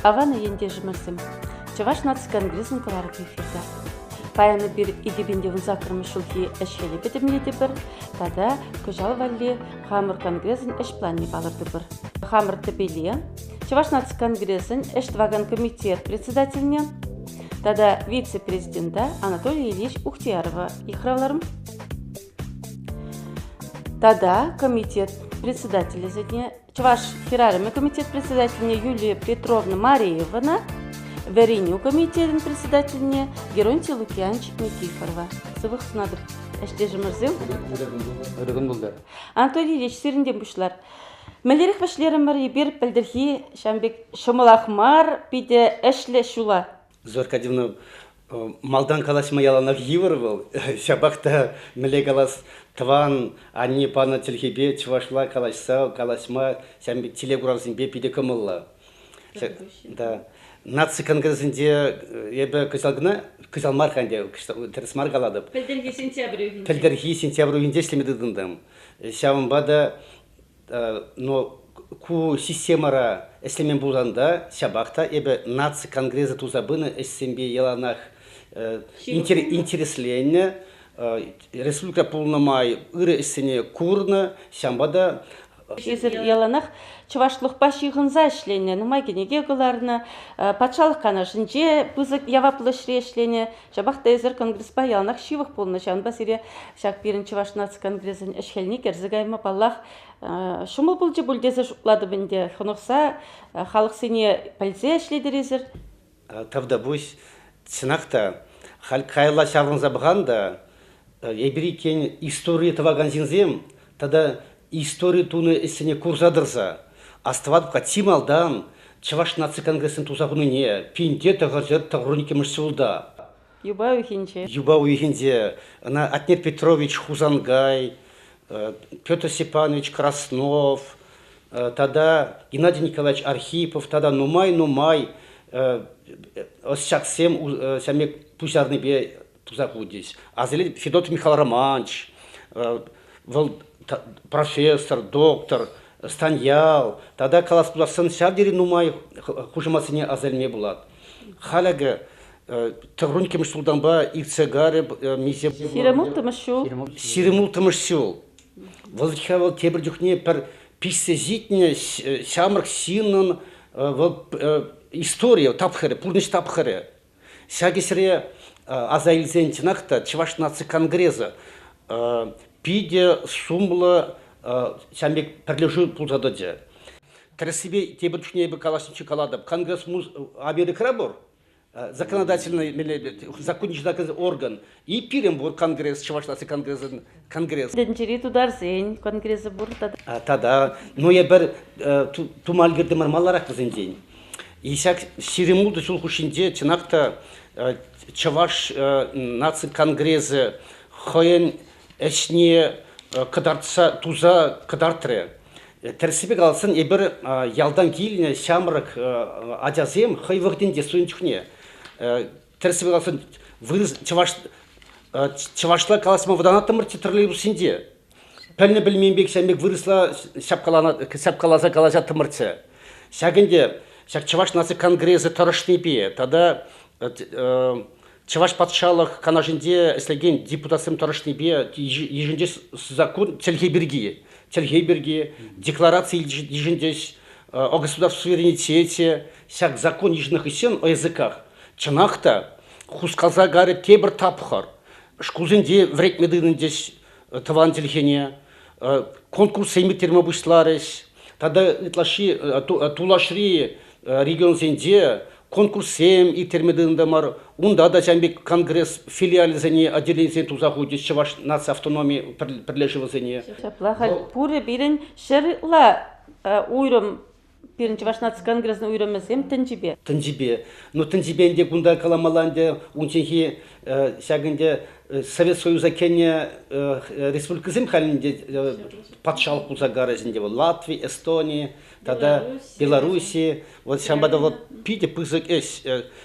Аваны ендежімірсім. Чаваш наци конгресін кыларып эфирда. Паяны bir идебенде закрымы шулки әшхелі бітімледі бір, тада күжал валли хамыр конгресін әш планни балырды бір. Хамыр тепелі, Чаваш наци конгресін әштваган комитет председателіне, тада вице-президента Анатолий Ильич Ухтиярова ихравларым. Тада комитет председателя зетне Чаваш феррарами комитет председательне Юлия Петровна Мареевна, Вериню комитетин председательне Геронтий Лукьянович Никифорова. Сывых сынадыр. Әштежі мұрзым? Үрігін бұлдар. Анатолий Ильич сирінден бұшылар. Мәлерік бәшлерім бар ебер пәлдірхи шамбек шымылақмар биде әшлі шула. Зоркадивна малдан каласыма яланақ евір был. Шабақта мәле калас тван, они пана телхибе, чувашла каласса, каласыма, шамбек телегуразын бе биде кымылла. Да. Наци конгрессінде ебі күзалмар қанде, тірісмар қаладып. Пәлдірхи сентябрь үйінде. Пәлдірхи сентябрь үйінде слемеді дындым. Шавым бада, но ку системара эслемен буланда шабақта ебі наци конгрессы тузабыны эссембе еланақ интересленне, республика пулнамай ыры эссене курны, шамбада Езір яланақ чывашлық башы ғынза ішлене, нұмай кенеге ғыларына, патшалық қана жынже, бұзық яваплы шірешлене, жабақта езір конгресс-ба яланақ шивық болына, шағын басыре шақ берін чываш наци конгрессын әшхеліне керзігайма баллах шумыл бұлжы бұлдезі жұқлады бінде, құнықса халық сене пәлзе әшледер езір. Тавда бұш, цинақта, қайла шағынза бұғанда, ебірі кен история таваган зинзем, тада история туны эсене курзадырса, аставадыпка тималдан, Чаваш наци конгрессын тузағыныне, пинде тағыржыр тағырунике мүшсулда. Юба уйхинче. Юба уйхинде, Атнер Петрович Хузангай, Петр Степанович Краснов, тада Геннадий Николаевич Архипов, тада Нумай, осчаксем сәмек пузарны бе тузағудес. Азелі Федот Михаил Романович, профессор, доктор, станьял, тогда калас пуласын шабдері нумай хужымасыне азельме булат. Халяга тағырунке мүшсулданба икцегары мизе... Сиремул тымышшул. Сиремул тымышшул. Валдихавал тебір жүхне пір писсе зитне шамырк синын история тапхыры, пулныш тапхыры. Шагесіре азайлзен тинақта Чаваш наци конгресса пиде сумла шамбек пірлежу пулзадыды. Тәрсібе тебір түшіне ебі калашынчы каладып. Конгресс абеді крабор, законодательный, законничный орган. И пирем бур конгресс, Чаваш наци конгресс. Дәнчері тудар зен, конгрессы бур тада. Тада, но ебір тумалгерді мармаларақ кызын ден. Исяк сиремулды жыл құшынде тинақта Чаваш наци конгрессы хойын әшіне кыдартса туза кыдартыры. Тәрсібе қалсын ебір ялдан кейліне шамырық ажазем хай вғденде суын чүхне. Тәрсібе қалсын Чавашла қаласыма ваданаттымыр тетірлей бұсынде. Пәліне білмеймбек шәмбек вырысла сәпқалаза қалажа тымырцы. Шәгінде Чаваш наци конгрессы тарышны бе. Тада Чаваш патшалық канажынде әслеген депутатсым тарышны бе ежінде закон Тельхейберги, декларации ежінде о государственном суверенитете, всяк закон ежных исен о языках. Чынақта хускалза гары тебір тапхар, шкузынде вретмедынындес таван тельхене, конкурс сеймиттерме бұшларыз, тада тулашри регион зенде, конкурсем и термедындамар, унда да жамбек конгресс филиале зене отделение тузахудис Чаваш наци автономии прилежего зене. Шаплахал пуре бирен шерла уйрым Birinci Чуваш наци конгрессин үйренмесем тенжибе. Тынжибе. Но тынжибенде кунда каламаланде унченхи сягынде Совет Союза Кения республикасым халинде патшалық булса гаражинде Латвия, Эстония, тогда Белоруссия. Вот шамбада вот пите пызык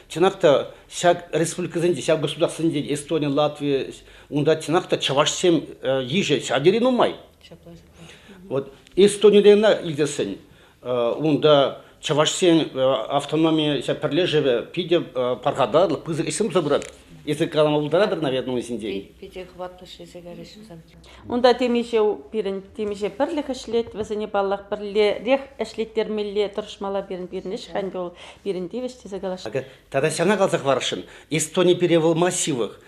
чинакта шаг республикасынде, шаг государственде Эстония, Латвия, унда чинакта чавашсем еже шадерин умай. Вот Эстония илдесен, унда чавашсен автономия перлежеве пиде пархадарлы пызык исем забрат. Если каламалдарадыр, наверное, синдей. Пите хватлыш езегаришим сам. Унда темеше бірлік ішлет, візіне баллақ бірле рех ішлеттер мелле тұрышмала бірін іш ханды ол бірін девешті загалашы. Тогда сяна қалзақ варышын. Эстония перевел массивых.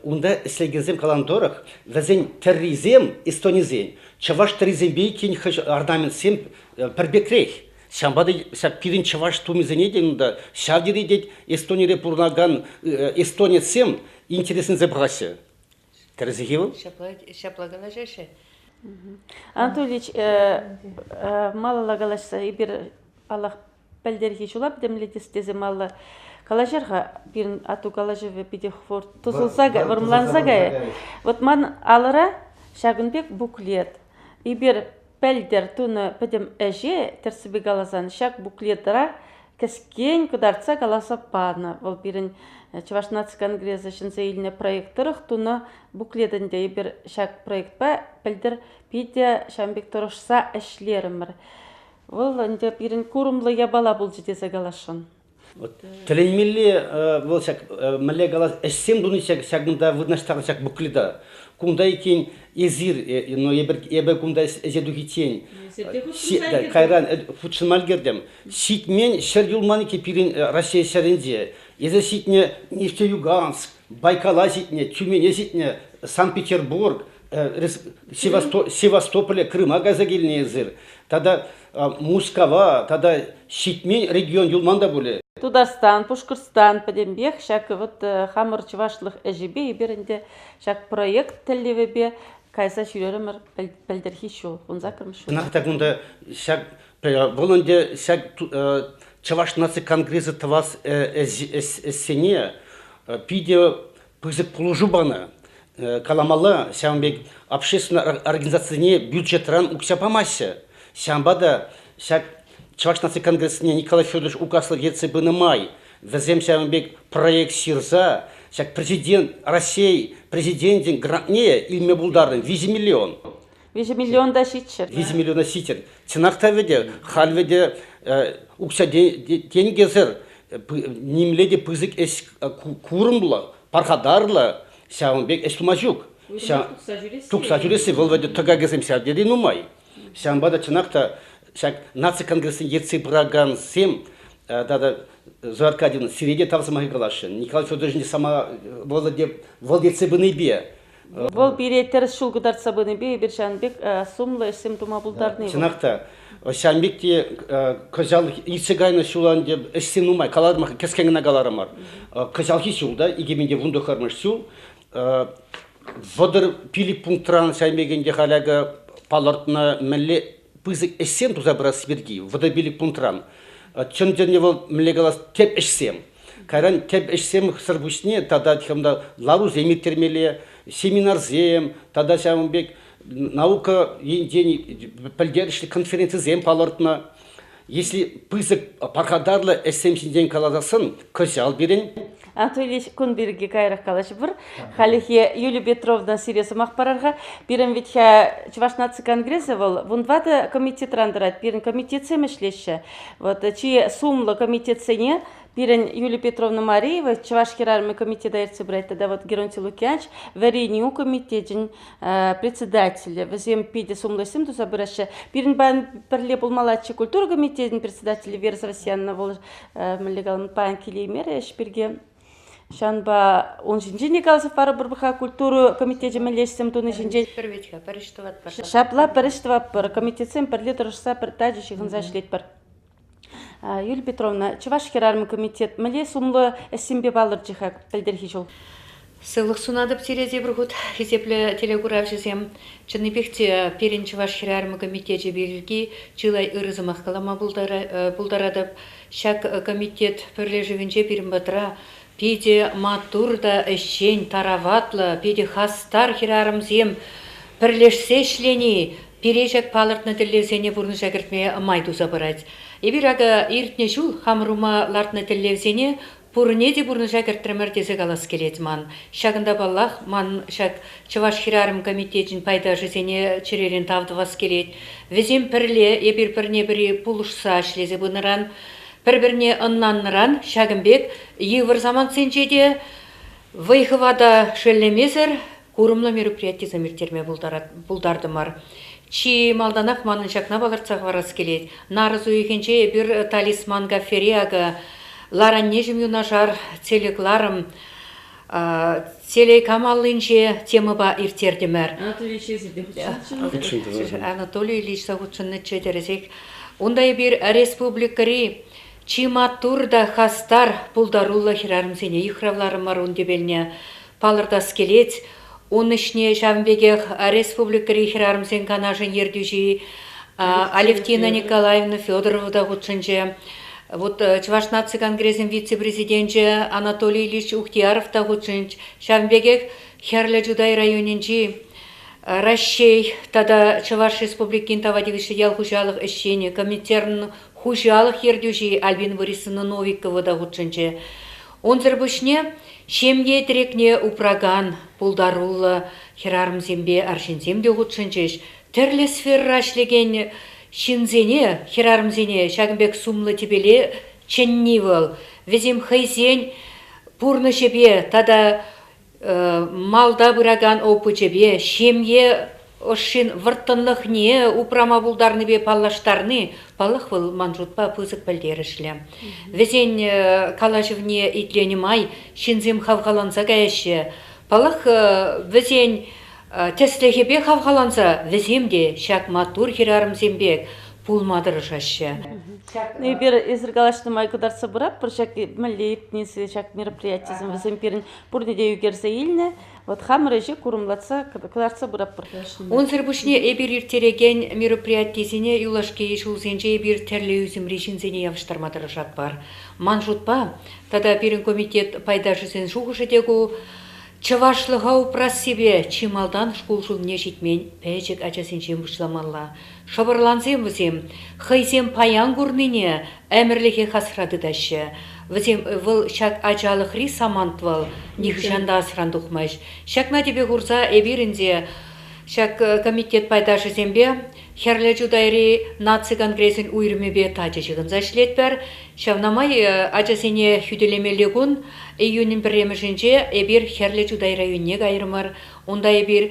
Унда слегензем каландорах, везен терризем, эстонизем. Чаваш терризем бейкин орнамент сем пербекрейх. Шамбады пирин чаваш тумизене денда шавдири дед Эстония репурнаган Эстония сем интересен забрася. Терезихил? Шаплагана жеше. Анатольевич, мало лагалашса и бир Аллах пәлдерге жулап демледес дезе мало калажарға бирин ату калажеве биде хвор тузылсага, вормлансага. Вот ман алыра шагынбек буклет. И бир пәлдер туны пәдем әже терсібі галазан шак буклетара кәскен кударца галаса падна. Ол бирин Чуваш наци конгресса шынсы иліне проекттырық туны буклетінде и бир шак проект па пәлдер биде шамбек тұрышса әшлерімір. Ол әнде бирин курумлы ябала бұл жетесі галашын. Теленмелле был шак мелле галас эссем дуны шагында выднаштагы шак букледа. Кунда икин езир, но ебе кунда эзедухитен. Кайран футшмальгердем. Ситмен шер юлманы кепирин Россия шеренде. Езе ситне Нефтеюганск, Байкала ситне, Тюмень ситне, Санкт-Петербург, Севастополе, Крым, Агазагильный езир. Тогда Мускава, тогда ситмен регион юлманда были. Тударстан, Пушкырстан, Падембек, шак вот хамыр чувашлық әжібе, еберінде шак проект тәллевебе, кайса шүрерімір пәлдерхи шо, он закырмыш шо. Нахта гунда шак, болонде шак чаваш наци конгрессы тавас эссене, пиде пызык пулужубана, каламала, шамбек общественной организации бюджетран уксяпамася, шамбада шак Чуваш наци конгрессіне Николай Федорович указал ЕЦБ на май. Везем шамбек проект Сирза, шак президент России, президент грантне илме булдарын, 5 миллион. 5 миллион да шитчер. 5 миллиона ситер. Цинақта веде, хал веде, укса тенгезер, немледе пызык эс курымла, пархадарлы, шамбек эстумажук. Тукса жүресі, бұл веде тұға кезем шадеді нумай. Шамбада цинақта шак наци конгрессын ерцы браган сем, дада Зуаркадьевна, сиреде тавзымағы қалашын. Николай Федорович сама волдецы быны бе. Бол бире терс шулгудар сабыны бе, бір шанбек сумлы эсем тума булдарны. Чынақта, шанбекте көжал исігайны шулан деп эсен нумай, каладымақ кескеңіне қаларымар. Көжалхи шулда, егеменде вунды қармыш шул. Водыр пилик пунктран шанбегенде халяға палартына мәлі пызык эссем туза брас сберги, водобилик пунтран. Чөндерне вол млегалас теп эссем. Кайран теп эссем сырбушне, тогда тихомда лару земиттермеле, семинар зем, тогда шамбек наука день пальдершли конференции зем палартна. Если пызык пархадарлы эссем синден каладасын, көсал берен. Анатольевич Кунберге кайрах калаш бір. Халихе Юлия Петровна сиресі мақпарарға. Бірін ветхе Чуваш наци конгрессы был. Вундвады комитет рандырат. Бірін комитет семешлеші. Вот чи сумлы комитет сене. Бірін Юлия Петровна Мариева, Чуваш херармы комитета эрцебрайта. Да вот Геронтий Лукьянч. Варению комитетин председателя. Везем пиде сумлы сим туза біраші. Бірін бән бірле болмалатчы культура комитетин председателя Вера Савасьянна бол мілегалын паян келеймері әшбірге. Шанба 10-нче Николаев пара бурбаха культуру комитете мелешсем туны жинжел. Первичка, перештоват пар. Шапла перештоват пар комитетсем перле турышса пер таджи шигын зашлет пар. Юлия Петровна, Чуваш херармы комитет меле сумлы эссимбе балыр жиха пелдерхи жол. Сылық сунадып терезе біргут, есеплі телегурав жезем. Чыны бекте перенчі ваш хирармы комитет жебелгі жылай ырызымақ қалама бұлдарадып. Шак комитет пірлежігінже бірін батыра. Педе матурда әшен тараватлы, педе хастар хирарымзем пірлешсе шлени. Пережек палыртны тіллевзене бұрны жәгіртме майду забырад. Ебір ага иртне жул хамрума лартны тіллевзене Пурне де бурны жакырттырмыр дезек алас келет ман. Шагында баллах ман шак Чуваш хирарым комитетин пайда жезене черерен тавдывас келет. Везем пірле, ебір пірне бірі пулышса шлезе бұныран, бір-бірне ыннаныран шагымбек евір заман сенчеде вайхывада шеллемезір курымлы мероприятие замиртерме бұлдардымар. Чи малданақ манын шакна балырцақ варас келет. Нарызу екенче ебір талисман гафериага Ларан нежім юнажар целекларым, целей камалынже темыба иртердімер. Анатолий Ильич Загутшынны чедерезек. Ондай бір республикари чиматурда хастар пулдарулла хирарымсене ихравларым марун дебеліне палырдас келет. Он ішне жамбегех республикари хирарымсен канажын ердюжи Алевтина Николаевна Федорова да гутшынже. Вот Чуваш-Наций конгрессин вице-президенте Анатолий Ильич Ухтияров тагучынч, Шамбегек Херле Джудай районинчи Рашей, тада Чуваш республикин тавадивиши ял хужалых эщене, комиттерн хужалых ердюжи Альбин Борисовна Новикова тагучынче. Он зербушне шемге трекне упраган пулдарулла хирарымзембе аршинземде гучынчеш, терле сфера шлеген Шинзене, хирарымзене, шагымбек сумлы тебеле ченнивал. Везем хайзен пурны шебе, тада малда бұраган опы жебе, шемге ошын вырттынлық не, упрама бұлдарны бе паллаштарны, паллық бұл манжутпа пызык пәлдерішлі. Везен калажывне итлені май, шинзем хавғаланса гайшы. Паллық везен Теслехебе хавхаланса веземде шак матур хирарымзембек пулмадыр жашы. Бир изыргалашты майкударса бурап, бір шак мәлейіп несі шак мероприятизм веземперін бұрнеде югерсе еліне, вот хамырыжы курумлатса, кыларса бурап бір. Он зірбушне эбир иртереген мероприятизіне юлашке ешулзенже эбир тәрлі үзімри жинзене явыштармадыр жат бар. Манжутпа, тада бірін комитет пайда жүзен жуғышы дегу, Чывашлыға упрас себе, чималдан школ жылне жетмен пәжік әчасеншен бұшламалла. Шабырланзем візем, хайзем паян көрніне әмірліге қасырады дашы. Візем выл шак ажалықри самантвал, нехжанда асыран дұқмаш. Шакна дебе ғұрза әберінде шак комитет пайда жезембе, Херле Джудайри Наций конгрессин уйрмебе тачы жығын зашлетбер, шавнамай ажасене хүделемелегін июнин біремішінже әбір Херле Джудай районне ғайырмар, онда әбір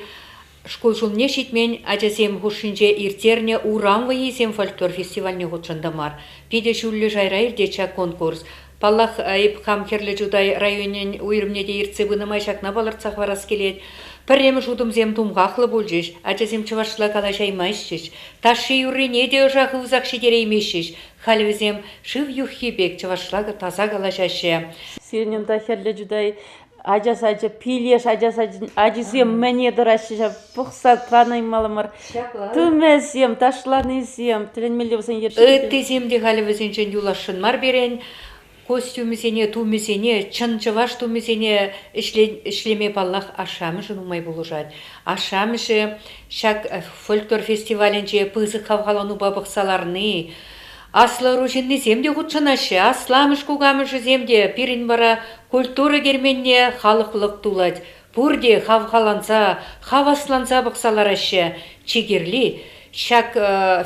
школ жылне шетмен ажасем ғушынже иртерне уранғы есем фольклор фестивальне ғутшындамар. Пиде шүлі жайра ирдеча конкурс. Паллах айып хам Херле Джудай районен уйрмнеде иртсе бұнымай шакна балырцақ варас келет. Пірремі жудымзем тумғақлы болжеш, әчесем чывашла калашаймайшеш, ташы юррене де жағы ұзақ шедереймешеш, халвізем шыв юхибек чывашлағы таза калашашы. Сенен да Херле Джудай ажас-ажа пилеш, ажызем мәне дырашы, бұқса танаймалымыр, түмәзем, ташланызем, тілінмелі бұсын ерші. Өттеземде халвізен жын юлашын мар берен, костюмізене, тумізене, чын-чываш тумізене ішлеме баллах ашамышын умай болужад. Ашамышы шак фольклор фестиваленче пызы қавғалану бабықсаларны. Аслы ружинны земде ғутшынашы, асламыш кугамышы земде пирин бара культура герменне халықлық тулад. Пурде қавғаланса, қавасланса бұқсаларашы чигерли. Шак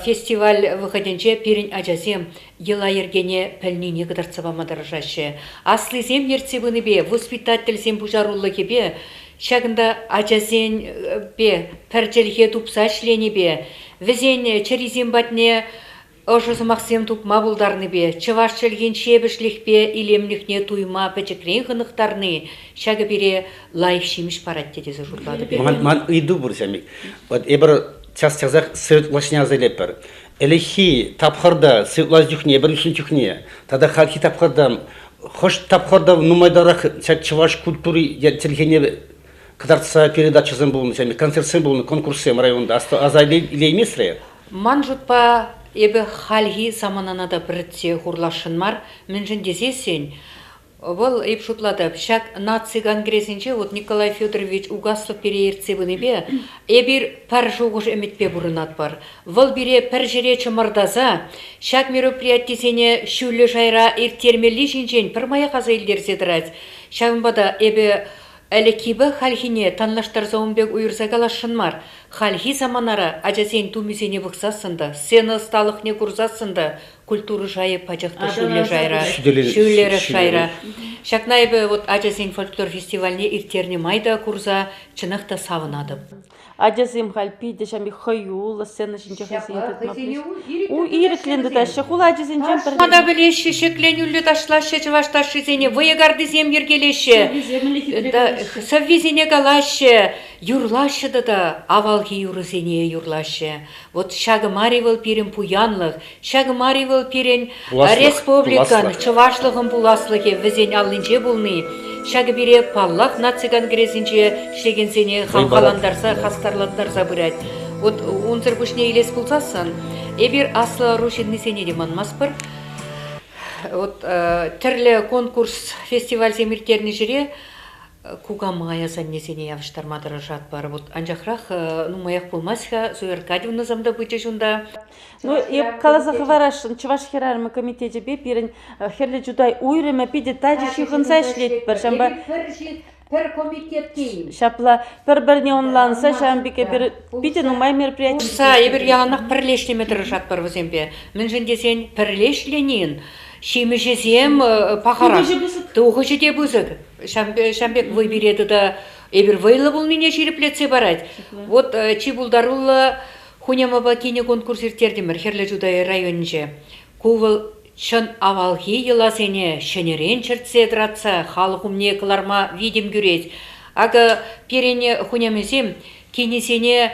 фестиваль выходенче пирин ажазем ела ергене пәлніне қыдарцаба мадаржашы. Аслы зем ерцебіні бе, воспитатель зем бұжарулы кебе, шагында ажазен бе, пәрджелге тупса шлені бе, візен черезем батне ожызы мақсем туп мабылдарны бе, чываш чөлген шебішлік бе, илемлікне туйма пәчекрен ғынықтарны, шагы бере лайық шеміш паратте дезі жұрлады бе. Ман иду бұрсамик. Вот ебір Частязах сыйлашня залепер. Элехи тапхарда сыйлаш дюхне, бір үшін тюхне. Тада халки тапхарда Хош тапхорда нумайдарах чаваш культуры телегене кадарца передачасын болны, концертсын болны, конкурсын районда. Азайлы или емесре? Ман жутпа ебі халхи самананада бірітсе хурлашынмар, мен жын десесен, бұл еп шутладып, шак наци конгрессінше, вот Николай Федорович Угаслов переертсе бұнебе, ебір пар жоғыш әметпе бұрынат бар. Бұл бире пар жере чымырдаза, шак мероприятисене шүлі жайра ертермелі жинжен пір мая қаза елдерсе дырать. Шағынбада ебі әлі кебі халхине танлаштар заумбек уйырзагалашынмар. Халхи заманара ажасен тумисене бұқсасында, сені сталықне курзасында, культуры жайы пачақты шүлі жайра, шүлері жайра. Шакнайбы вот ажасен фольклор фестивальне иртерне майда курза чынақта савынады. Ажасем халпиде шамби хаюла сцена шинче хасиетет. У ирекленді ташы, хула ажасен жампыр. Мада білеші, шекленюлі ташлашы, чывашташы зене, выегарды зем ергелеші, соввизене галашы, юрлашы да авалги юрызене юрлашы. Вот шагы маривал пирен пуянлық, шагы маривал пирен республикан, чывашлығын пуласлығы візен алынче болны. Шагы бире паллах наци конгрессинче шлегенсене хамхаландарса, хастарландарса бұрад. Вот унзыр бүшне елес бұлсасын, эбир аслы рушиннесене деманмас бір. Вот түрлі конкурс, фестиваль земіртерні жүре, куга мая саннесене явыштармадыры жат бар. Вот анжақрақ, маяқ болмасқа, Зоя Аркадьевна замда бұйчы жунда. Ну, еп қалазақы варашын, чываш херарымы комитете бе, пирен херлі жудай уйрыма пиде тажы шиғынса шлет бір, жамба... Пір комитет кейім. Шапла бір-біріне онланса, шамбеке бір пиде нумай мероприятие. Са, ебір яланақ пірлешлеметірі жат бар өзембе. Мін жіндесен пірлешленен, шемі жезем пақара. Туғы жеде бұзық. Шамбек вой береді да, ебір вайлы бұл нене жереплетсе барад. Вот Чибулдарулы Хунямаба кейіне конкурс ертердемір, херлі жудай районынше. Кувыл шын авалхи еласене шенерен чертсе дратса, халықымне кыларма видим күрет. Ага перене хунямезем кейнесене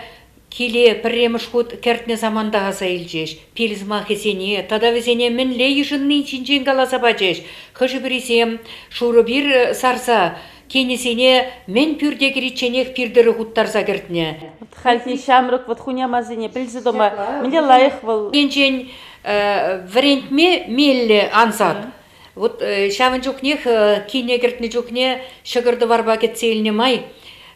келе пірреміш құд кәртіне заманда ғаса елжеш. Пелізма хесене, тада везене мінле ешінні чинжен қаласа бачеш. Хыжы біресем, шуры бір сарса, кейнесене мен пүрде керетченек пирдері құттарса кертіне. Халхи шамрық, вот хунямазене, білзі дома, мінде лайық был. Кенчен варентме мелле ансат. Вот шавын жоқнех, кейне кертіне жоқне, шығырды варба кетселіне май,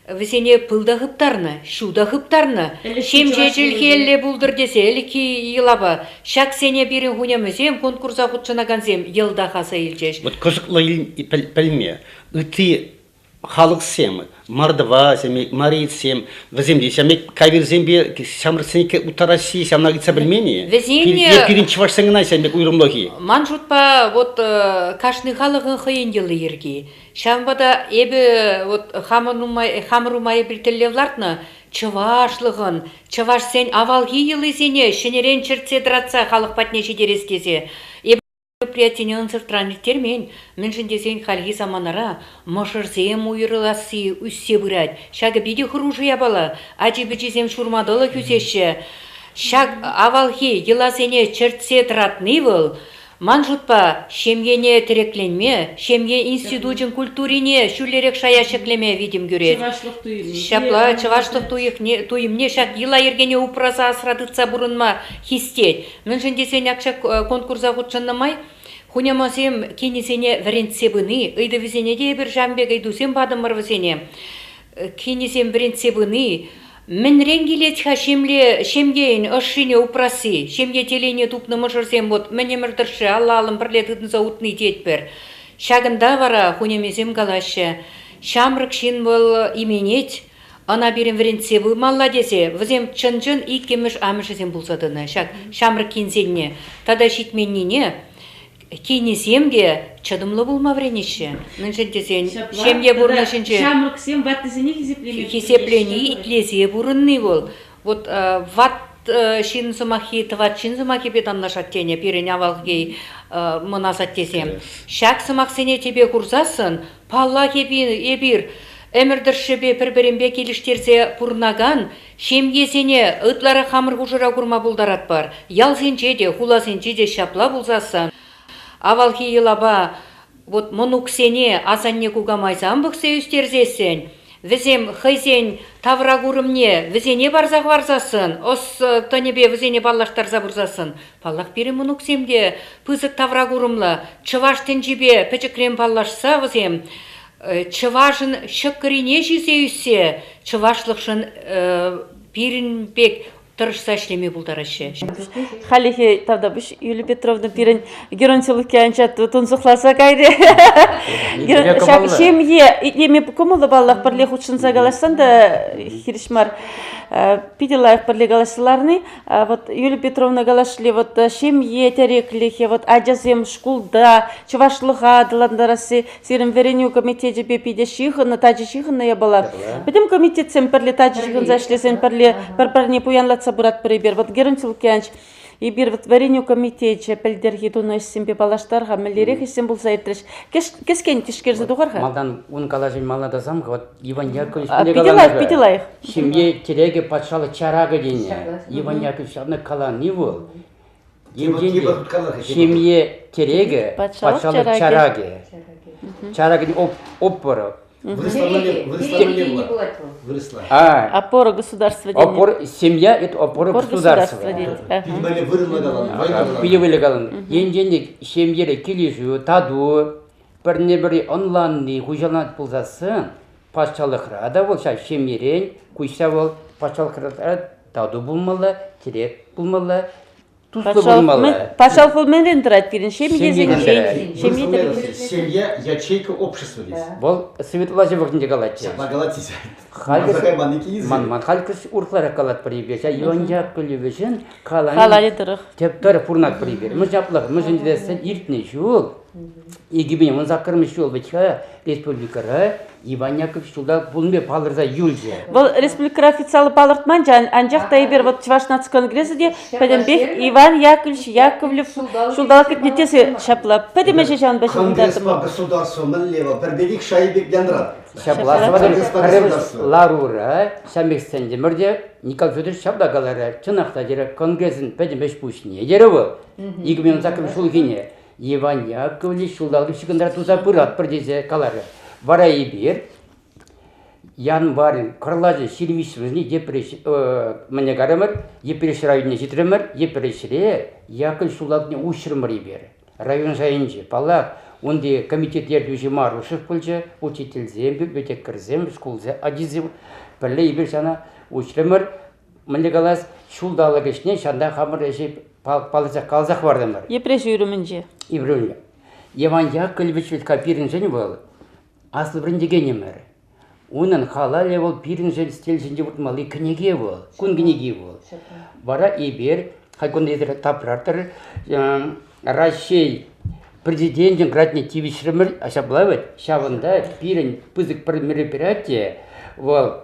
весене пылда хыптарны, шуда хыптарны, шемже жилхелле булдыр десе, әлікі елаба, шак сене берін хунямызем, конкурса құтшынағанзем, елда қаса елжеш. Вот кожықлы пәлме, үті халық сем, мардава сем, марит сем, віземде, сәме кайвер зембе, сәмірсенеке утараси, сәмна гитса білмені? Везене... Пирин чываш сәңінай сәмбек уйрымлығы. Ман жұтпа, вот, кашны халығын қиын елі ерге. Шамбада ебі, вот, хамырумай біртелевлартны, чывашлығын, чываш сен авалғы елі сене, шенерен чертсе дыратса халық патне жедерескезе. Мероприятине ынсыртран термен, мен жіндесен халги заманара, мошырзем уйрыласы үссе бұрад. Шағы биде хұружия бала, ажи бічізем шурмадылы күзеші. Шаг авалхи еласене чертсе дратны был, ман жұтпа шемгене тірекленме, шемге институтын культурине шүлерек шая шеклеме видим көрет. Шапла, чывашлық туйымне шак ела ергене упраса асрадыца бұрынма хистет. Мен жіндесен ақша конкурса құтшыннымай, хунямасем кенесене варентсе бұны, ұйды візене де бір жамбек ұйдусем бадымыр візене. Кенесем варентсе бұны, мен ренгелетха шемгейін ұшшыне упрасы, шемге телене тупны мұшырсем бот, мен емірдірші аллалым бірлетігін заутны детпір. Шағында вара хунемезем галашы, шамрық шын бол именет, ана берін варентсе бұл малла десе, візем чын-чын иккеміш амышызем бұлсадыны, шамрық кензенне, тада шитменнене, кейнесемге чадымлы болма вренеші. Мен жентесен, шемге бұрнышыншы... Шамрық сем ваттызыне хесеплені. Хесеплені итлесе бұрынны бол. Вот ват шин сумахи, тват шин сумахи бетанлашат тене, перен авалгей мұнасат тесем. Шак сумақсене тебе курсасын, палла ебір, әмірдіршібе бір-бірінбе келіштерсе бұрнаган, шемгесене ұтлары қамыр ғұжыра күрма бұлдарат бар. Ял сенче де, хула сенче де шапла бұлзасын. Авалхи елаба вот монуксене азанне кугамайзан бөхсе үстерзесен, візем хайзен таврагурымне, візене барзақ барзасын, ос тонебе візене баллаштар забурзасын. Паллах бире монуксемде пызык таврагурымла, чываштен жібе пәчікрем баллашса візем, чывашын шыққырине жизе үссе, чывашлықшын бирінбек тұрышса ішлеме бұлдарашы. Халихи Тавдабыш Юлия Петровна пирен геронтилыки анчат тунзухласа кайды. Шак шемье еме кумулы баллах парлех учынса галашсан да хиришмар Пиделаев парле галашыларны. Вот Юлия Петровна галашли вот шемье тереклихе вот аджазем шкулда чувашлыга дыландарасы сирен верению комитете бепиде шихына таджи шихына я была. Бедем комитетсем парле таджи шихын зашлесен парле парпарне пуянлатса бурат прибер. Вот геронтилыки анч и бир вот варению комитете пельдерги туно симпе балаштарга меллерех сим булса итреш. Кескен тишкерзе дугарга. Малдан он калажин малада замка вот Иван Яковлевич Пиделаев. Семье тереге патшалы чарага дене. Иван Яковлевич одна калан не был. Семье тереге патшалы чараге. Чараге опора. Выросла. Опора государства. Опора семья это опора государства. Пилевелегалан. Енденник семьере кележу таду бірне-бірі онланны хужаланат болзасын патшалықра да болса семьерен куйса бол патшалықра таду болмалы, терек болмалы. Пошел фолменен драть перед Семья ячейка общества здесь. Бол Светлана Животинде Галатия. Галатия. Ман халькс урхлара калат прибеша Иван Яковлевичен Халали дырых. Тептар фурнак прибер. Мы жаплах, мы жендесен иртне жул. Игибен он закырмыш жул бечха республикара Иван Яковлевич туда булме палырза юльже. Бол республика официалы палыртман жан анжақ тайбер вот Чувашнацкий конгрессде педембек Иван Яковлев шулдалак нетесе шапла. Педемеше жан бешен Конгресс по государству Маллева Пербелик Шайбек Яндрат. Ларура, Шамексен Демирде, Николай Федорович Шабдагалара, Чынақта жері Конгресін пәдемеш пушне. Жері бұл, 2010 шулгине, Иван Яковлевич шулдалғы шықындара туза пырат бірдезе калары. Бара ебер, Ян Барин, Карлажы, Шилмишвізні мәне қарамыр, епіреш районне жетіремір, епірешіре, Яковлевич шулдалғыне ұшырмыр ебер. Район жайынжы, палақ, онде комитет ердеуші Марушев пөлжі, учительзем, библиотекарзем, школзе, адизем, бірлі ебір жана ұшырмыр, мәне қалас шулдалығы ішіне шанда қамыр әші палызақ қалзақ бардымыр. Епіреш үйрімінже. Ибрюльня. Иван Яковлевич ведь копиринжен был, асыл біріндегенемір. Оның халале бол пиринжен стелженде бұтмалы кінеге бол, күн кінеге бол. Бара ебер, хайконда едір тапырартыр, Рашей президентин кратне тивишремер, ашаблавет, шавында пирин пызык бір мероприятие, бол,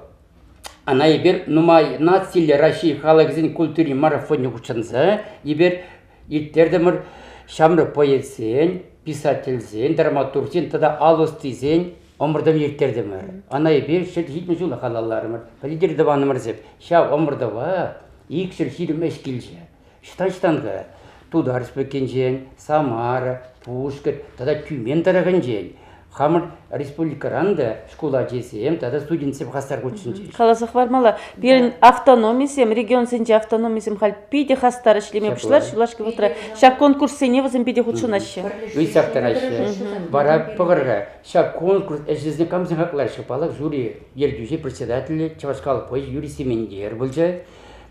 она ебер, нумай нациле Рашей халагзин культури марафоне учанза, ебер, иртердемір, шамры поэтсен, писательзен, драматургсен, тада алыстызен, омырдам ертердемір. Ана ебер, шет житме жулы халаларымыр, полидер даванымыр зеп, шав омырдава, икшір хирім эшкелже. Штан-штанға, туда респекенжен, Самара, Пушкар, тада Тюмен тараған жен. Хамыр республикаранда школа жесем, тада студентсем хастар көтшінже. Қаласық бармала, бірін автономисем, регион сенже автономисем хал пиде хастар ішлеме бұшлар, шулашки бұтыра. Шак конкурс сене візім пиде құтшынашы. Үйсақтар ашы. Бара пығырға, шак конкурс әшізіне камзын хақлар шықпалық жюри ердюже председателі Чавашқалық поэз Юрий Семендер бұлжа.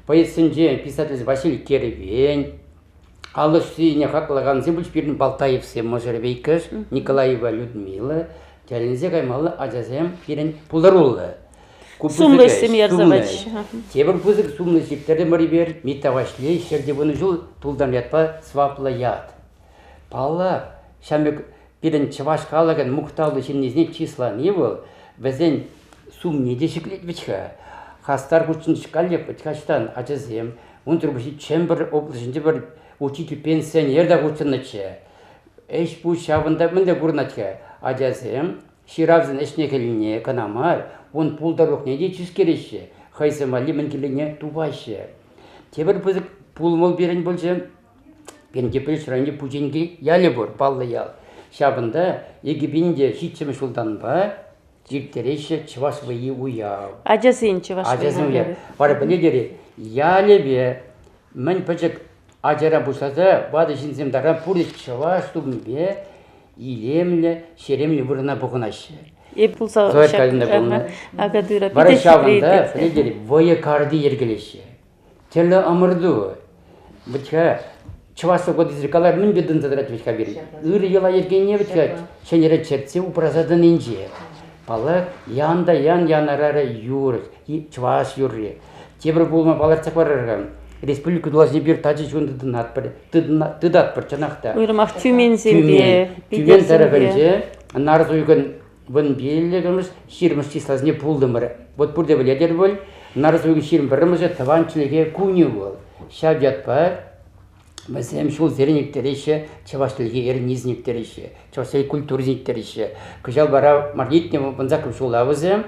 Поэзсенже писатель Василий Керевень, Алыш сүйіне қақылаған зебіл шпирін Балтаевсем Можербейкіш, Николаева Людмила, тәлінзе қаймалы ажазем пирін пуларулы. Сумлы семьярзавач. Тебір пызык сумлы септерді мөрібер, метавашлей, шердебіні жыл тулдан ятпа сваплы ят. Палла, шамек пирін чываш қалаған мұқталы шыннезіне числа не бол, бәзен сум неде шеклет бічка. Хастар күшін шкалеп бічкаштан ажазем, он тұрбыши чембір облышынды бір учитель пенсионер да ученаче. Эш bu şavında mende gurnaçka. Ajasem Şiravzın eşnekeline kanamar. Он пулдарок не дечис кереше. Хайсамали менкелене тубаще. Тебір бізік пулмол берен болсам, бен кепел шырайны пученге яле бор, баллы ял. Шабында егибинде хитчемеш улданба жиртереше чываш вайы уяв. Ажазын чуваш. Ажазын уяв. Бары біледері, ялебе, мен пәчек ажара бұшаза, бады жинзем дара пұрды чываш тубынбе, илемле, шеремле вырына бұғынашы. Пулса Зоя калында бұлына. Агадыра. Бары шабында, біледері, вайы карды ергелеші. Телі амырду. Бітка, чывашы годы зіркалар мін бедін задырат бітка берін. Үрі ела ергенне бітка, шенері чертсе упразадан инже. Бала янда янарары юр, чываш юры. Тебір болма балар цақпарырған. Республика должны бир тажы жөнді тыдат бір чанақта. Уйрымақ Тюмен зембе. Тюмен тарafınca нарыз uygun bun belirlememiz 20 числосыне пулдымыр. Вот burada bileder bol. Нарыз uygun 21-імізі таванчылыге күні бол. Шап жатпа. Mesela şul zerinlikleri işe, çavaştılığı erinizlikleri işe, çavaştılığı kulturizlikleri işe. Kıjal bara margitne bunzakım şulavızı.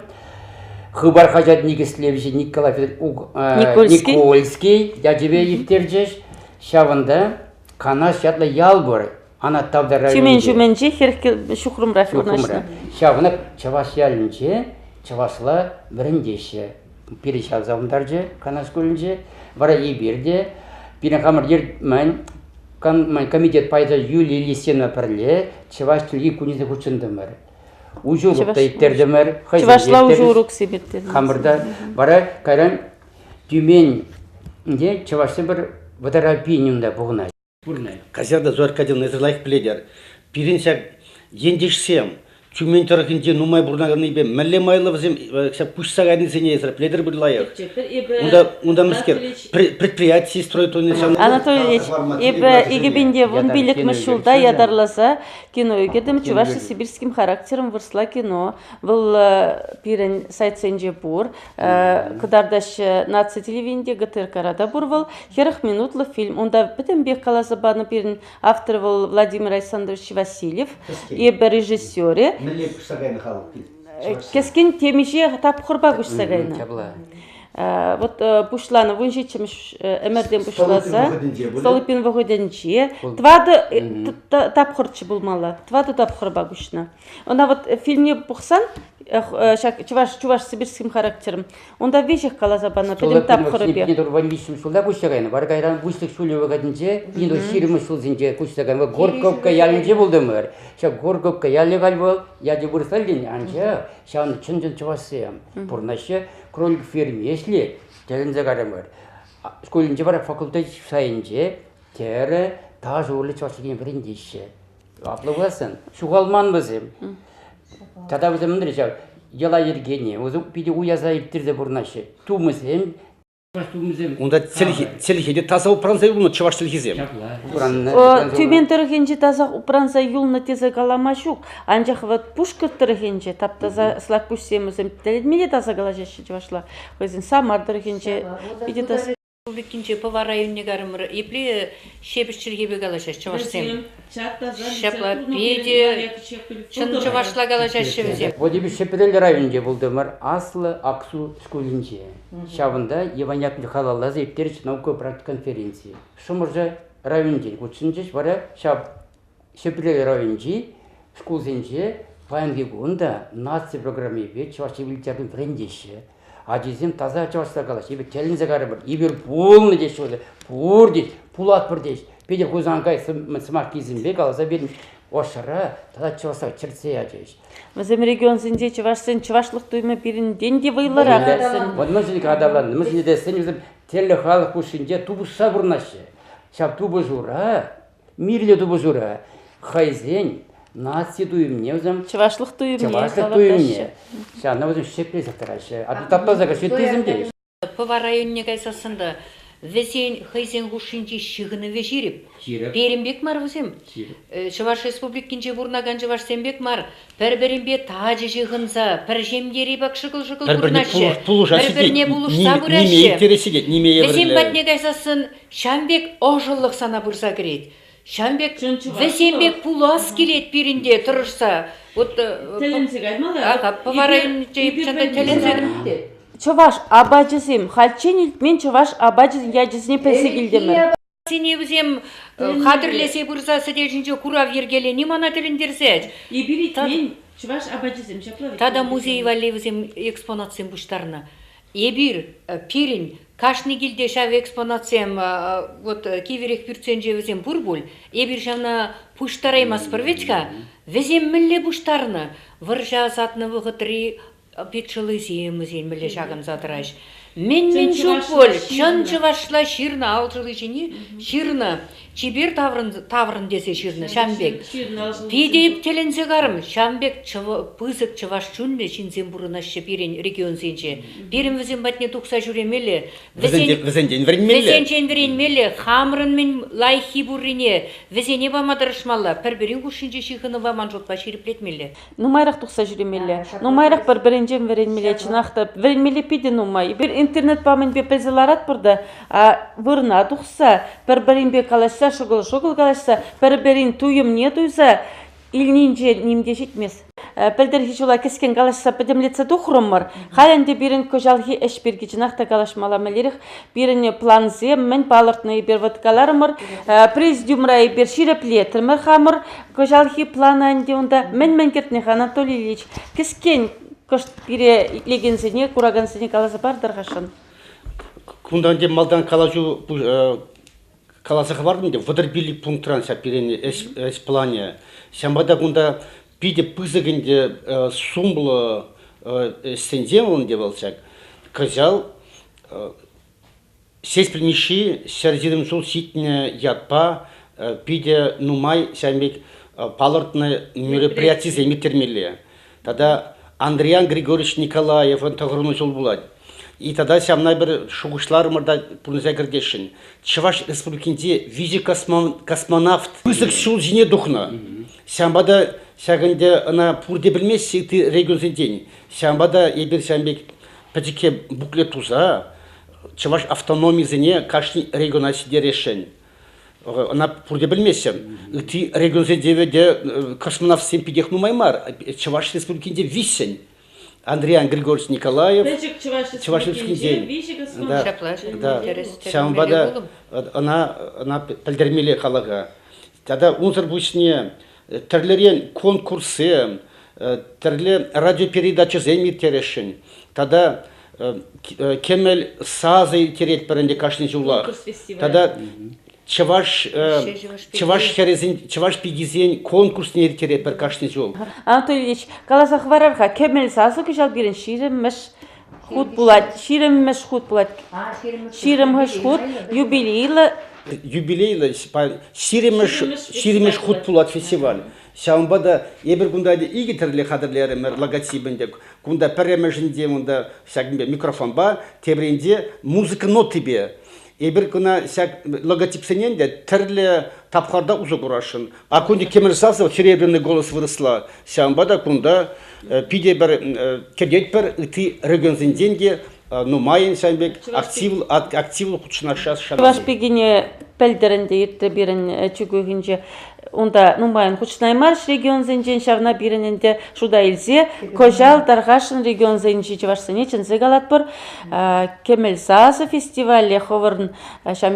Хыбар хажат Никислевич Николай Никольский, дядеве ептерджеш, шавында канаш ятла ялбор, ана тавда районде. Тюменже херке шухрум рафионашна. Шавына чаваш ялынче, чавашла біріндеше. Перешав завындарже, канаш көлінже, бара еберде, Пирен хамыр мен комитет пайда Юлия Лисена пірле, чаваш тілге күнізді күчіндімір. Ужулықта ептердімір, Чавашла ужурук себеттер. Хамырда бара кайран Тюменде чавашты бір водоропинюмда бұғына. Казерда Зоркадин ezirlayık bileder. Pirinçak yendişsem, Tümen tarafınca numay burnağını be melle maylavızım, пушсаганы сене ezir bileder bir layık. Onda misker предприятие строит он инсан. Анатолий Ильич, егибинде вон билик мышулда ядарласа кино егедем чуваши сибирским характером вырсла кино. Был пирен сайтсенже бур, кадардаш нация телевидение ГТР карада бурвал, херах минутлы фильм. Онда бітім бек калазабаны пирен автор был Владимир Александрович Васильев, ебе режиссёре. Мelle пушсаганы халық. Кескен темеше тапқырба күшсагайны. Вот пушланы вон жечемеш эмерден пушласа, Столыпин выходенче, твады тапқырчы булмала, твады тапқырба күшна. Она вот фильмне пухсан, чуваш сибирским характером. Онда вещих калазабана, педем тапқыры бе. Пидем ванвишим шулда күшсагайны, бар кайран күштік шулы вагадынче, пидем ширымы шулзынче күшсагайны, горковка ялынче булдымыр. Шап горковка ялы галбол, яды бурсалден анча, шаны чын-чын чувашсыям. Пурнашы кролик ферме, если телензе гарамыр. Школинче бар факультет сайынче, тері таж олы чувашыген біріндеші. Аплығасын, шуғалман бізім. Тада бізім міндірі, ела ергене, өзі пиде уяза ептерде бұрнашы. Тумызым, Onda телхеде таза упранза юлны чаваш телхизем. Тюмен тырыхенче таза упранза юлны тезе галамашук. Анжақ вот пушкар тырыхенче тап таза слак пушсемізім. Теледмеде таза галажашы чавашла. Өзін самар тырыхенче биде таза. Республикинче повар районне гарымыр, епле шепішчілге бе галашаш чавашсем. Шапла педе, чын чавашла галашаш шевізем. Вот ебі шепедел районде болдымыр, Аслы Аксу школинче. Шабында Еваняк Михайлалла зейптеріч наука практик конференции. Шумыржа районде, күтшінчеш бара шепедел районде, школзенче, паянге нация программе бе, чавашчы биліктердің брендеші. Ажизем таза чавашта калаш, ебе телінзе гары бір, ебер полны деш өді, пұр деш, пулат бір деш, педе кузанкай сымақ кезімбе каласа берін, ошыра, таза чавашта чыртсе ажеш. Візім регион зінде чавашсын, чавашлық түйме бірін денде вайлар ағасын. Вот мүсінік адаланды, мүсіне десен, телі халық күшінде тубыша бұрнашы. Шап тубы жура, мирле тубы жура, хайзен, нация туйымне өзім. Чавашлық туйымне. Чавашлық туйымне. Шана өзім шеплесі тұрашы. Аты таптазаға шеттезімде. Повар районне кайсасында, везен хайзен ғушынче шығыны вежиріп. Берімбек мар өзім. Чаваш республикинче бұрнаган чаваш сенбек мар. Бір-бірінбе тажы жығынса, бір жемгері бак шықыл-шықыл бұрнашы. Бір-біріне бұлышса бұрашы. Везен бәтне кайсасын, Шамбек оғылық сана бұрса керет. Шамбек, весенбек пулас келет бірінде тұрышса. Телензег аймалы? Повар районне жайыпчанда телензег. Чаваш абачызым, халчен мен чаваш абачыз яжызыне пәсе келдемір. Сене өзем қадірлесе бұрзасы дежінже күрав ергеле немана тіліндерсеч. Ибирит мен чуваш абажизм шаплавит. Тада музей валли өзем экспонациям бұштарына. Ебір пирин кашны гилде шав экспонациям вот киверек пюрценже өзем бурбуль. Ебір шавна пуштараймас пырвечка. Везем мілле бұштарына. Выржа затны вғытри петшылы зиемізен мілле шағын затыраш. Мен жоқ бол, чын чывашла ширна алжылы жіне, ширна, чибер таврын десе ширна, Шамбек. Пидеп теленсе қарым, Шамбек пызык чываш чүнле шинзен бұрына шепирен регион сенче. Берім візен бәтіне тұқса жүремелі. Візенден веренмелі. Візенчен веренмелі, хамрын мен лайхи бұрыне, візене бамадырышмалла, пәрберін күшінже шиғыны баман жотпа шереплетмелі. Нумайрақ тұқса жүремелі. Нумайрақ бір бірінжен веренмелі, чынақты. Веренмелі пиде нумай. Bir internet памын бе пәзіларат бұрды. Вырна тұқса, бір-бірін бе қалашса, шұғыл қалашса, бір-бірін туйым не туйса, илнинже немде жетмес. Пәлдер хижула кескен қалашса пәдемлетсе тұқырымыр. Хайанде бірін көжалғы әшберге жинақта қалашмаламелеріх, бірін планзе, мен балыртны бір ваткаларымыр, президиумрай бір ширеплетірмір хамыр, көжалғы плананде онда мен кертнех Анатолий Ильич кескен көшт бире легензине, курагансине қаласы бардыр қашын. Кундан де малдан калажу каласыға бардым де, вадыр билік пунктран сәпирені әс плане. Сәмбада кунда пиде пызығынде сумблы стенден де болсак, казал сес пілмеші сәрзерім сол ситіне ятпа пиде нумай сәмбек палыртны мероприятие займеттермелі. Тада Андриан Григорьевич Николаев антагруну жол болады. И тогда сямнай бір шуғышлар мырда пұрныза кірдешін. Чываш республикінде визе космонавт пызық шул жіне дұқна. Сямбада сәгінде ана пұрде білмес сейті регионзен день. Сямбада ебір сәмбек пәдеке буклет туза. Чываш автономизіне кашни региона сиде решен. Она пұрде білмесем. Ты регионзен деведе космонавт сен педех нумаймар. Чываш республикінде висен. Андриан Григорьевич Николаев, Чувашевский день. Да. Сямбада она пәлдермелі қалаға. Тогда унзыр бұшне тірлерен конкурсы, тірле радиопередача зәймет терешін. Тогда кемел сазы терет бірінде кашны жула. Тогда Чаваш пигизен конкурс не терет бір кашны жол. Анатолий Ильич, қаласақ варарға кемел сазы күжал берін ширеммеш худ болады. Ширеммеш худ болады. Ширеммеш худ юбилейлі. Юбилейлі ширеммеш худ болады фестиваль. Шамбада ебір күндайды игі тірлі қадырлері мәр логотипінде. Күнда пәрремежінде мұнда микрофон ба, тебірінде музыка ноты бе. Ебір күна логотипсенен де тірлі тапқарда ұзы құрашын. А күнде кемірсазы серебряный голос вырысла. Сямбада күнда пиде бір кедет бір үті регионзен денге нумайын сәмбек активлы құтшынашас шанасы. Ваш пегене пәлдерінде ерті берін чүгігінже онда нумайын құтшынаймарш регионзен жен шавна берінінде шуда илзе көжал дарғашын регионзен жевашсыне чынзы галат бір кемелсазы фестивалі ховырын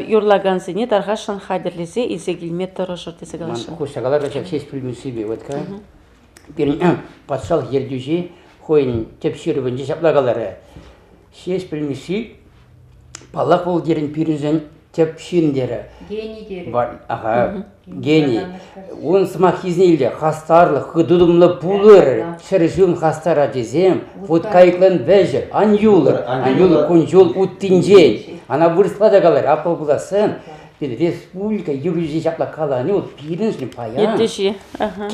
юрлагансыне дарғашын хадерлесе илзе келмет тұры жұртесі галашын. Кушагалар бәчек сес пүлмін себе өтка. Берін патшалық ердюжі қойын тепшірівін жешаплагалары. Сес пүлмісі палақ бол дерін пирінзен тепшіндері. Гений дері. Аға, гений. Он сымақ изнейлі қастарлы, қыдудымлы пулыр, шырышын қастара дезем, вот кайықлан бәжі, анюлыр күн жол ұттинжен. Ана бұрысла да қалар, апыл бұласын, республика юрижі жапла қаланы, ол пирінжін паян. Еттеші.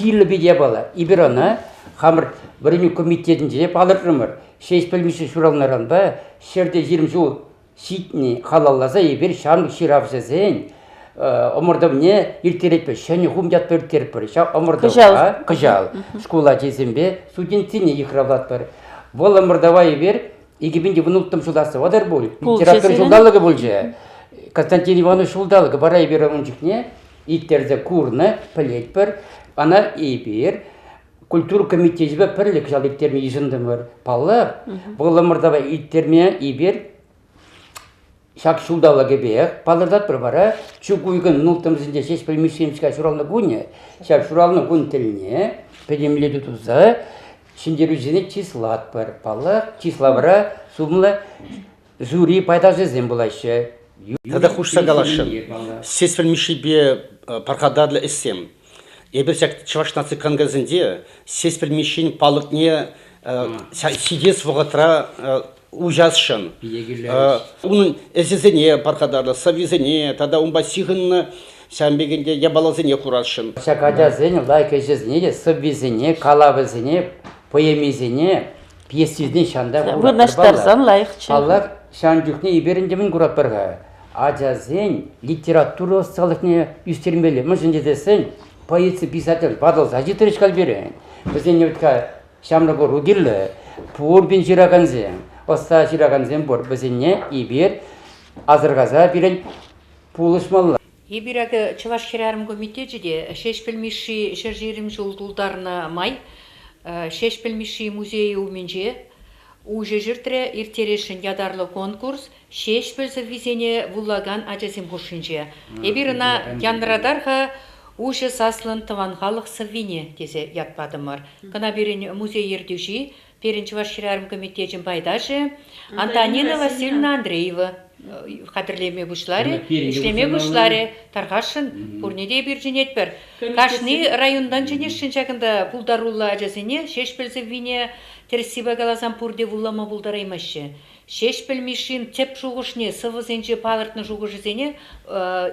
Кирлі беде бала. Ибір ана, қамыр бірімен комитетін жеп алырымыр. Шеш пілміші шуралнаран ба, шерде 20 жол ситни халалласа ебір шамық ширавшы зен. Омырда мне ертеретпе, шәне хум жатпа ертерпір. Омырда қыжал. Школа жезімбе, студентіне ихравлат бір. Бол омырдава ебір, егебенде вұнылттым жолдасы вадар бол. Литератур жолдалығы бол же. Константин Иванович жолдалығы бара ебір оңжықне, иттерді курны, пілет бір. Ана ебір, культура комитеті бі пірлік жалеттерме ежіндім бір. Палық, бол омырдава иттерме ебір, шак шулдала гебех, палырдат бір бара, чук уйгын нултымызында шеш білмешемшка шуралны гуне, шак шуралны гун тіліне, педемледу туза, шиндеру жіне числат бар, палақ, числа бара, сумла, жюри пайда жезем булайшы. Тогда хушса галашын. Сес білмешебе парқадарлы эссем. Ебір шак Чуваш наци конгрезінде сес білмешен палықне сидес вғытра ужасшын. Оның әзізіне парқадарлы, савизіне, тада ұнба сиғынны сәмбегенде ябалазыне құрашын. Шак ажазіне, лайка жезіне, савизіне, калавызіне, поемизіне, пьесизіне шанда Вырнаштарсан лайықчы. Палақ шандюхне иберіндемін құрап бірға. Ажазен литература салықне үстермелі. Мұшын десен, поэция, писатель, падал зажитырышкал берен. Бізден өтқа шамрығы ругерлі, пуырбен жираганзен, оста жираганзен бұр. Бізденне ибер азырғаза берен пулышмалла. Ибирағы Чуваш хирарым комитетіде шеш білмеші шержерім жылдылдарына май, шеш білмеші музейі уменже, уже жыртыры иртерешін ядарлы конкурс, шеш білзі визене вулаган ажасым хушынже. Ебіріна янрадарға уже саслын тыванғалық сывине дезе ятпадымыр. Кына берін музей ердюжи, перін Чуваш хирарым комитетін байдажы, Антонина Васильевна Андреева. Қадірлеме бұшлары, ішлеме бұшлары, тарғашын, бұрнеде бір жинет бір. Қашны райондан женешін жақында бұлдарулла ажасыне, шеш білзі вине терсиба қалазан пұрде вулама бұлдараймашы. Шеш білмешін теп жуғышне, сывызенже палыртны жуғышызене,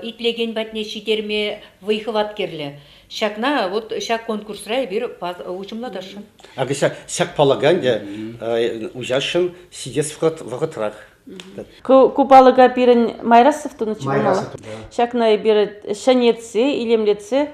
итлеген бәтіне шидерме вайхыват керлі. Шакна, вот шак конкурсра бір учымладашын. Ағы шак палаганде ужашын сидес вғытрах. Купалыға бірін майрасов тұны чымала. Шакна бірі шанетсе, илемлетсе,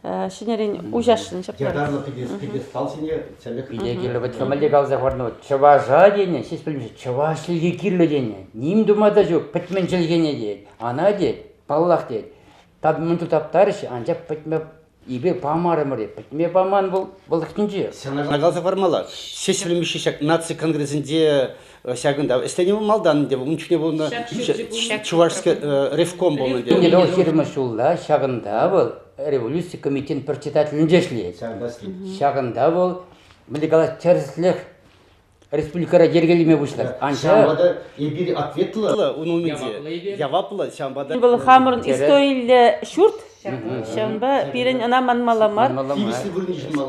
шынерін ужашын шаптары. Ядарлы педестал сене цәлік. Педегерлі бұт көмілде қалзақ варны, чыважа дене, сес білмеші, чывашылге керлі дене, нем думада жоқ, пітмен жылгене дед, ана дед, паллақ дед. Таб мүнті таптарышы, анжап пітме ибер памарымыр дед, пітме паман бұл күнже. Қалзақ вармала, сес білмеші шак наци конгрезінде шагында істенемі малдан деп, үнчіне болына Чувашский ревком болына деп. Енді ол хирмы шулла шағында бұл революция комитетін председателін жешлейді. Шағында бұл білігала теріслік республикара жергелеме бұшлар. Шамбада ебір ответлы, оның өмінде яваплы шамбада. Бұл хамырын истойлі шүрт, шамба бірін ана манмаламар.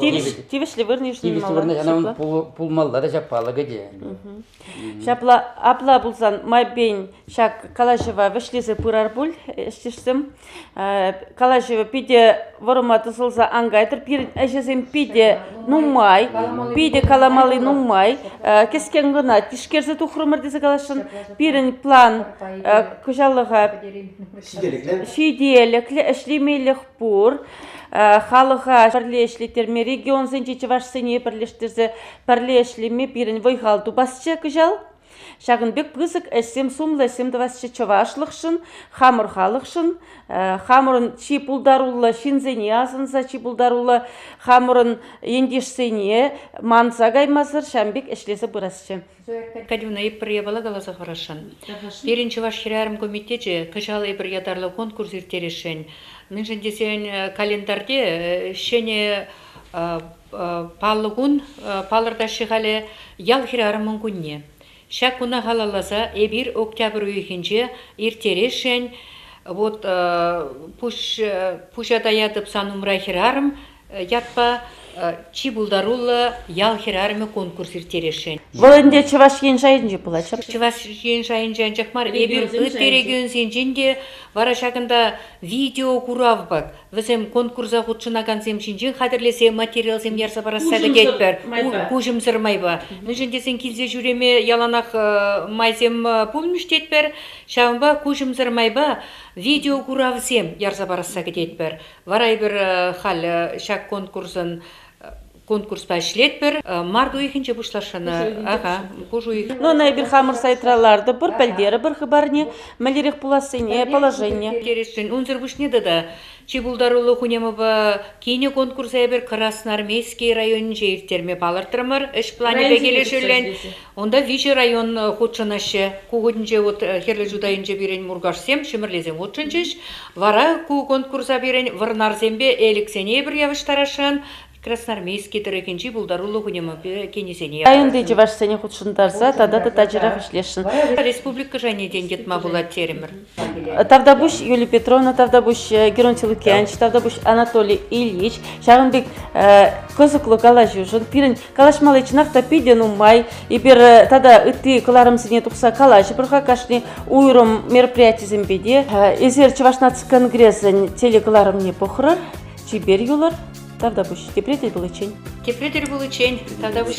Тивішлі вырнежін малар. Пулмаллары жапалығы де. Шапла апла булсан майбейн шак Калашева вышлизе пырарбуль штишсем. Калашева пиде вороматы сылса ангайтыр пир әжезем пиде нумай, пиде каламалы нумай. Кескен гына тишкерзе тухрумыр десе Калашын пирин план күжалыға шиделіклі әшлемелік бұр. Халыға бірлешліктерме регион зенче Чувашсыне бірлештірзе бірлешлеме бірін войхалту басчы күжал. Шағынбек пызык әсем сумлы әсем давасчы Чувашлықшын, хамыр халықшын, хамырын чи пулдарулы шинзене азынса, чи пулдарулы хамырын ендешсене манса гаймазыр Шамбек әшлесі бұрасчы. Кадюна епір ебала қаласа қарашын. Берін Чуваш хирарым комитеті күжал епір ядарлы конкурс иртерешін. Ныншын десен календарде шене палығын, палырда шығалы ял хирарымын күнне. Шак күні қалаласа, әбір октябрь үйхінже иртерешен, вот пушада ядып санумра хирарым, ятпа чи булдарулы ял хирарымы конкурс иртерешен. Валынде Чуваш енжайынжы бұлачап. Чуваш енжайынжы анжақмар, әбір үттереген сенжінде вара шағында видео құрав бак. Візім конкурса құтшынаған земшінжін қадірлесе материал зем ярса барасады кетпер. Көжім зырмай ба. Нүжіндесен келзе жүреме яланақ майзем пулміштетпер. Шағынба көжім зырмай ба видео құрав зем ярса барасады кетпер. Варай бір қал шақ конкурсын конкурс бәшлет бір, марду ихинче бушлашаны, ага, бужу их. Ну, на бир хамыр сайтраларды, бір пәлдері, бір хыбарне, мәлерек пуласыне, положение. Интересен, унзыр бушне да, Чебулдарулы хунемова кейіне конкурса бір Красноармейский район жейіртерме балыртырмыр, іш плане бәгелешілен. Онда Вижи район худшынашы, кугудынже от херлі жудайынже берен мургашсем, шымырлезем отшынчыш. Вара ку конкурса берен варнарзембе эліксене бір явыштарашын, Красноармейский тірекенчі Булдарулы хунемова кенесене. Айынды жевашсене худшындарса, тада да тажырақ ішлешін. Республика және денгетма булат теремір. Тавдабуш Юлия Петровна, Тавдабуш Геронтий Лукьянович, Тавдабуш Анатолий Ильич, Шагынбек кызыклы калаш жүжін, пирін калашмалы чынақта пиден умай, и бир тада ыты кыларымсыне тұқса калаш, бір хакашны уйрым мероприятизм беде, езер Чувашнац конгрессен телекыларымне похырыр, чибер юлар, Тавдабуш, тепретель был чень. Тепретель был чень, Тавдабуш.